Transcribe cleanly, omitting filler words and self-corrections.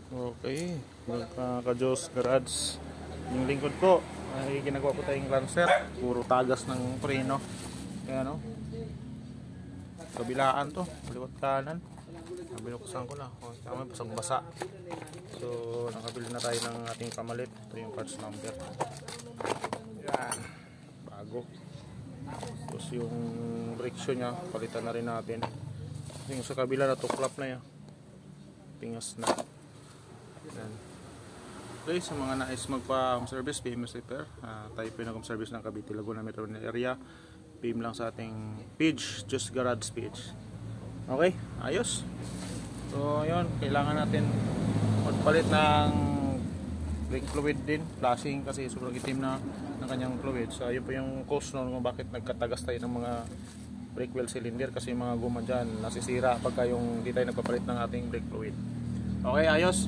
Okay, ka-Diyos Garage. Yung lingkod ko ay ginagawa ko tayong Lancer. Puro tagas ng preno. Kaya no, kabilaan to, baliwat kanan. Binuksan ko na. O, tama, basang basa. So, nakabili na tayo ng ating pamalit. Ito yung parts number. Yan, bago. Tapos yung brake shoe nya, palitan na rin natin. Yung sa kabila na tuklap na yan. Pingas na. Yan. Okay, sa mga nais magpa-home service, PMS repair, tayo po yung home service ng Cavite, Laguna Metro area. PM lang sa ating page, Just Garage page. Okay, ayos. So yun, kailangan natin magpalit ng brake fluid din, flashing kasi sobrang itim na ng kanyang fluid. So yun po yung cause noon kung bakit nagkatagas tayo ng mga brake wheel cylinder, kasi yung mga guma dyan nasisira pagka yung di tayo nagpapalit ng ating brake fluid. Okay, ayos.